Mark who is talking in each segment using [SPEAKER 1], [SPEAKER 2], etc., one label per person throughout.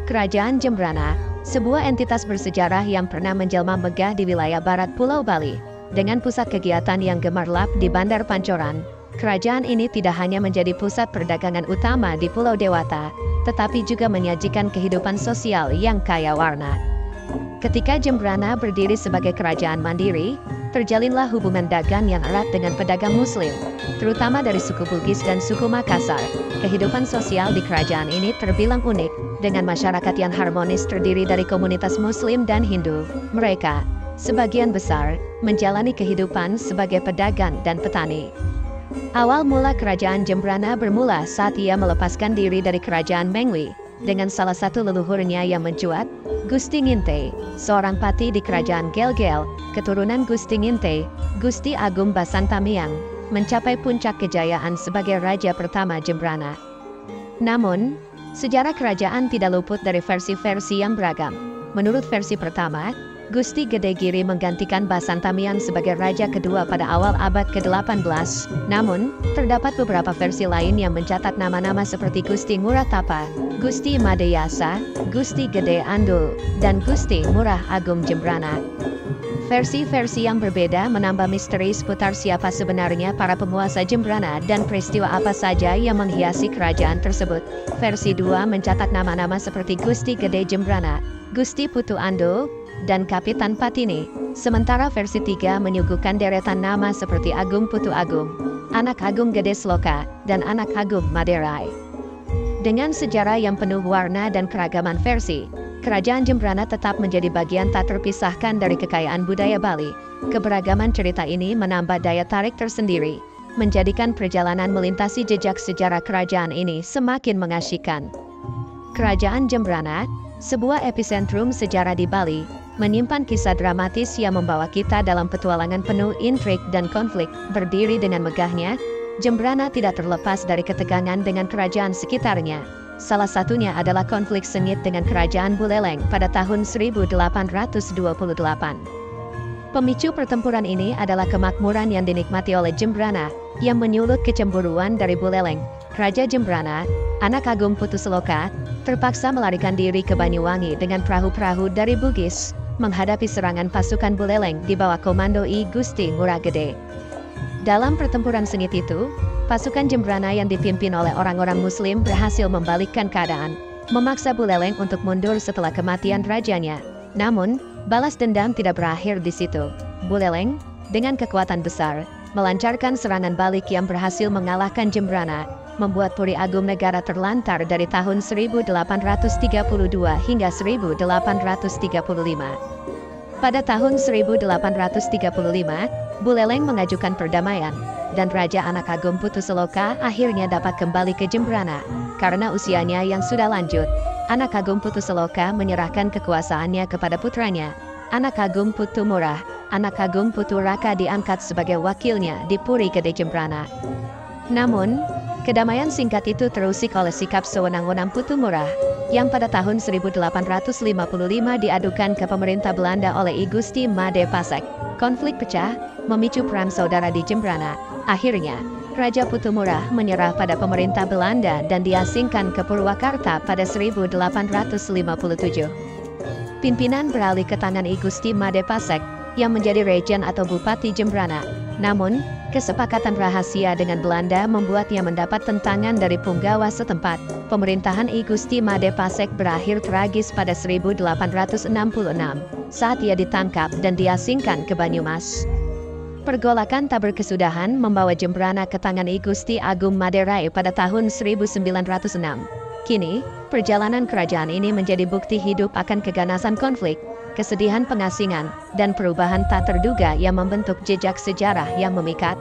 [SPEAKER 1] Kerajaan Jembrana, sebuah entitas bersejarah yang pernah menjelma megah di wilayah barat Pulau Bali. Dengan pusat kegiatan yang gemerlap di Bandar Pancoran, kerajaan ini tidak hanya menjadi pusat perdagangan utama di Pulau Dewata, tetapi juga menyajikan kehidupan sosial yang kaya warna. Ketika Jembrana berdiri sebagai kerajaan mandiri, terjalinlah hubungan dagang yang erat dengan pedagang Muslim, terutama dari suku Bugis dan suku Makassar. Kehidupan sosial di kerajaan ini terbilang unik, dengan masyarakat yang harmonis terdiri dari komunitas Muslim dan Hindu. Mereka, sebagian besar, menjalani kehidupan sebagai pedagang dan petani. Awal mula kerajaan Jembrana bermula saat ia melepaskan diri dari kerajaan Mengwi, dengan salah satu leluhurnya yang mencuat, Gusti Nginte, seorang pati di kerajaan Gel-Gel, keturunan Gusti Nginte, Gusti Agung Basantamiang, mencapai puncak kejayaan sebagai raja pertama Jembrana. Namun, sejarah kerajaan tidak luput dari versi-versi yang beragam. Menurut versi pertama, Gusti Gede Giri menggantikan Basantamiang sebagai raja kedua pada awal abad ke-18. Namun, terdapat beberapa versi lain yang mencatat nama-nama seperti Gusti Ngurah Tapa, Gusti Madeyasa, Gusti Gede Andul, dan Gusti Murah Agung Jembrana. Versi-versi yang berbeda menambah misteri seputar siapa sebenarnya para penguasa Jembrana dan peristiwa apa saja yang menghiasi kerajaan tersebut. Versi 2 mencatat nama-nama seperti Gusti Gede Jembrana, Gusti Putu Andul, dan Kapitan Patini, sementara versi 3 menyuguhkan deretan nama seperti Agung Putu Agung, Anak Agung Gede Sloka, dan Anak Agung Maderai. Dengan sejarah yang penuh warna dan keragaman versi, kerajaan Jembrana tetap menjadi bagian tak terpisahkan dari kekayaan budaya Bali. Keberagaman cerita ini menambah daya tarik tersendiri, menjadikan perjalanan melintasi jejak sejarah kerajaan ini semakin mengasyikkan. Kerajaan Jembrana, sebuah epicentrum sejarah di Bali, menyimpan kisah dramatis yang membawa kita dalam petualangan penuh intrik dan konflik. Berdiri dengan megahnya, Jembrana tidak terlepas dari ketegangan dengan kerajaan sekitarnya. Salah satunya adalah konflik sengit dengan kerajaan Buleleng pada tahun 1828. Pemicu pertempuran ini adalah kemakmuran yang dinikmati oleh Jembrana, yang menyulut kecemburuan dari Buleleng. Raja Jembrana, Anak Agung Putu Seloka, terpaksa melarikan diri ke Banyuwangi dengan perahu-perahu dari Bugis, menghadapi serangan pasukan Buleleng di bawah komando I Gusti Ngurah Gede. Dalam pertempuran sengit itu, pasukan Jembrana yang dipimpin oleh orang-orang Muslim berhasil membalikkan keadaan, memaksa Buleleng untuk mundur setelah kematian rajanya. Namun, balas dendam tidak berakhir di situ. Buleleng, dengan kekuatan besar, melancarkan serangan balik yang berhasil mengalahkan Jembrana, membuat Puri Agung Negara terlantar dari tahun 1832 hingga 1835. Pada tahun 1835, Buleleng mengajukan perdamaian, dan Raja Anak Agung Putu Seloka akhirnya dapat kembali ke Jembrana. Karena usianya yang sudah lanjut, Anak Agung Putu Seloka menyerahkan kekuasaannya kepada putranya, Anak Agung Putu Murah. Anak Agung Putu Raka diangkat sebagai wakilnya di Puri Gede Jembrana. Namun, kedamaian singkat itu terusik oleh sikap sewenang-wenang Putu Murah, yang pada tahun 1855 diadukan ke pemerintah Belanda oleh I Gusti Made Pasek. Konflik pecah, memicu perang saudara di Jembrana. Akhirnya, Raja Putu Murah menyerah pada pemerintah Belanda dan diasingkan ke Purwakarta pada 1857. Pimpinan beralih ke tangan I Gusti Made Pasek, yang menjadi Regen atau Bupati Jembrana. Namun, kesepakatan rahasia dengan Belanda membuatnya mendapat tentangan dari punggawa setempat. Pemerintahan I Gusti Made Pasek berakhir tragis pada 1866, saat ia ditangkap dan diasingkan ke Banyumas. Pergolakan tak berkesudahan membawa Jembrana ke tangan I Gusti Agung Maderai pada tahun 1906. Kini, perjalanan kerajaan ini menjadi bukti hidup akan keganasan konflik, kesedihan pengasingan, dan perubahan tak terduga yang membentuk jejak sejarah yang memikat.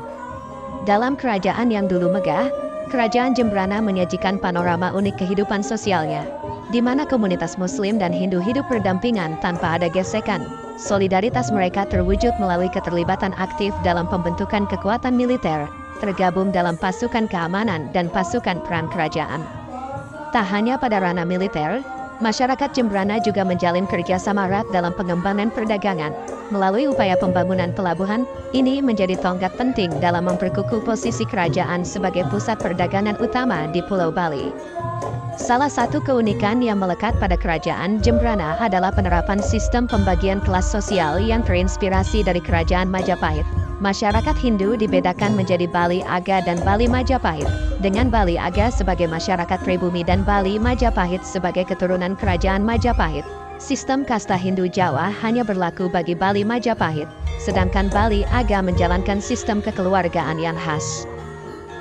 [SPEAKER 1] Dalam kerajaan yang dulu megah, kerajaan Jembrana menyajikan panorama unik kehidupan sosialnya, di mana komunitas Muslim dan Hindu hidup berdampingan tanpa ada gesekan. Solidaritas mereka terwujud melalui keterlibatan aktif dalam pembentukan kekuatan militer, tergabung dalam pasukan keamanan dan pasukan perang kerajaan. Tak hanya pada ranah militer, Masyarakat Jembrana juga menjalin kerjasama erat dalam pengembangan perdagangan. Melalui upaya pembangunan pelabuhan, ini menjadi tonggak penting dalam memperkukuh posisi kerajaan sebagai pusat perdagangan utama di Pulau Bali. Salah satu keunikan yang melekat pada kerajaan Jembrana adalah penerapan sistem pembagian kelas sosial yang terinspirasi dari kerajaan Majapahit. Masyarakat Hindu dibedakan menjadi Bali Aga dan Bali Majapahit, dengan Bali Aga sebagai masyarakat pribumi dan Bali Majapahit sebagai keturunan kerajaan Majapahit. Sistem kasta Hindu Jawa hanya berlaku bagi Bali Majapahit, sedangkan Bali Aga menjalankan sistem kekeluargaan yang khas.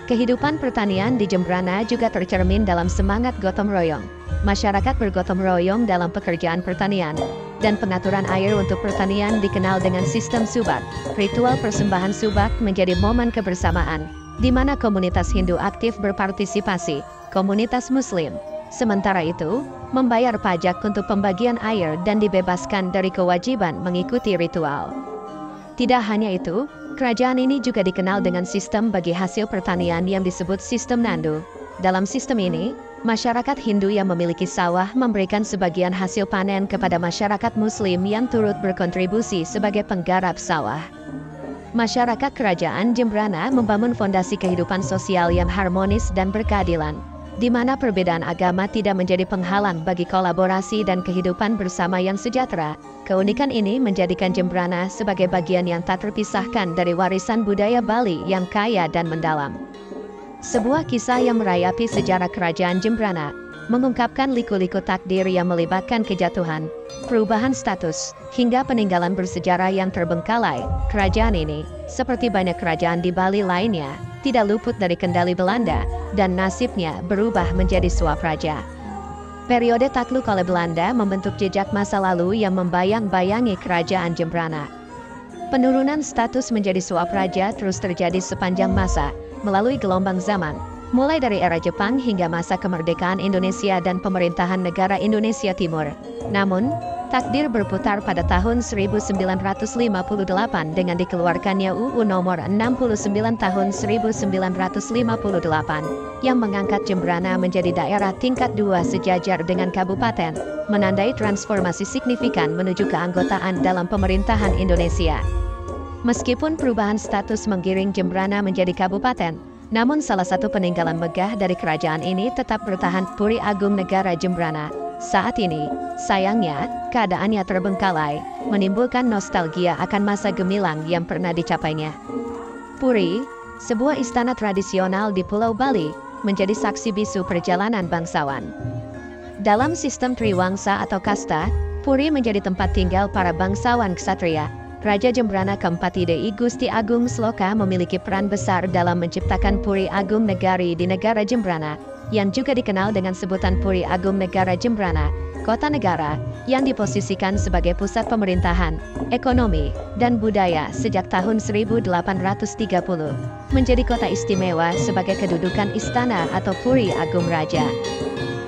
[SPEAKER 1] Kehidupan pertanian di Jembrana juga tercermin dalam semangat gotong royong. Masyarakat bergotong royong dalam pekerjaan pertanian, dan pengaturan air untuk pertanian dikenal dengan sistem subak. Ritual persembahan subak menjadi momen kebersamaan, di mana komunitas Hindu aktif berpartisipasi, komunitas Muslim, sementara itu, membayar pajak untuk pembagian air dan dibebaskan dari kewajiban mengikuti ritual. Tidak hanya itu, kerajaan ini juga dikenal dengan sistem bagi hasil pertanian yang disebut sistem Nandu. Dalam sistem ini, masyarakat Hindu yang memiliki sawah memberikan sebagian hasil panen kepada masyarakat Muslim yang turut berkontribusi sebagai penggarap sawah. Masyarakat kerajaan Jembrana membangun fondasi kehidupan sosial yang harmonis dan berkeadilan, di mana perbedaan agama tidak menjadi penghalang bagi kolaborasi dan kehidupan bersama yang sejahtera. Keunikan ini menjadikan Jembrana sebagai bagian yang tak terpisahkan dari warisan budaya Bali yang kaya dan mendalam. Sebuah kisah yang merayapi sejarah kerajaan Jembrana, mengungkapkan liku-liku takdir yang melibatkan kejatuhan, perubahan status, hingga peninggalan bersejarah yang terbengkalai. Kerajaan ini, seperti banyak kerajaan di Bali lainnya, tidak luput dari kendali Belanda, dan nasibnya berubah menjadi suap raja. Periode takluk oleh Belanda membentuk jejak masa lalu yang membayang-bayangi kerajaan Jembrana. Penurunan status menjadi suap raja terus terjadi sepanjang masa, melalui gelombang zaman, mulai dari era Jepang hingga masa kemerdekaan Indonesia dan pemerintahan negara Indonesia Timur. Namun, takdir berputar pada tahun 1958 dengan dikeluarkannya UU Nomor 69 Tahun 1958 yang mengangkat Jembrana menjadi daerah tingkat 2 sejajar dengan kabupaten, menandai transformasi signifikan menuju keanggotaan dalam pemerintahan Indonesia. Meskipun perubahan status menggiring Jembrana menjadi kabupaten, namun salah satu peninggalan megah dari kerajaan ini tetap bertahan, Puri Agung Negara Jembrana. Saat ini, sayangnya, keadaannya terbengkalai, menimbulkan nostalgia akan masa gemilang yang pernah dicapainya. Puri, sebuah istana tradisional di Pulau Bali, menjadi saksi bisu perjalanan bangsawan. Dalam sistem Triwangsa atau kasta, Puri menjadi tempat tinggal para bangsawan ksatria. Raja Jembrana keempat I Gusti Agung Sloka memiliki peran besar dalam menciptakan Puri Agung Negari di negara Jembrana, yang juga dikenal dengan sebutan Puri Agung Negara Jembrana, kota negara, yang diposisikan sebagai pusat pemerintahan, ekonomi, dan budaya sejak tahun 1830, menjadi kota istimewa sebagai kedudukan istana atau Puri Agung Raja.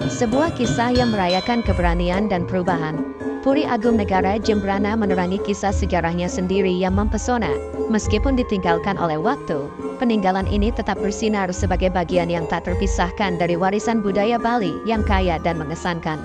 [SPEAKER 1] Sebuah kisah yang merayakan keberanian dan perubahan. Puri Agung Negara Jembrana menerangi kisah sejarahnya sendiri yang mempesona. Meskipun ditinggalkan oleh waktu, peninggalan ini tetap bersinar sebagai bagian yang tak terpisahkan dari warisan budaya Bali yang kaya dan mengesankan.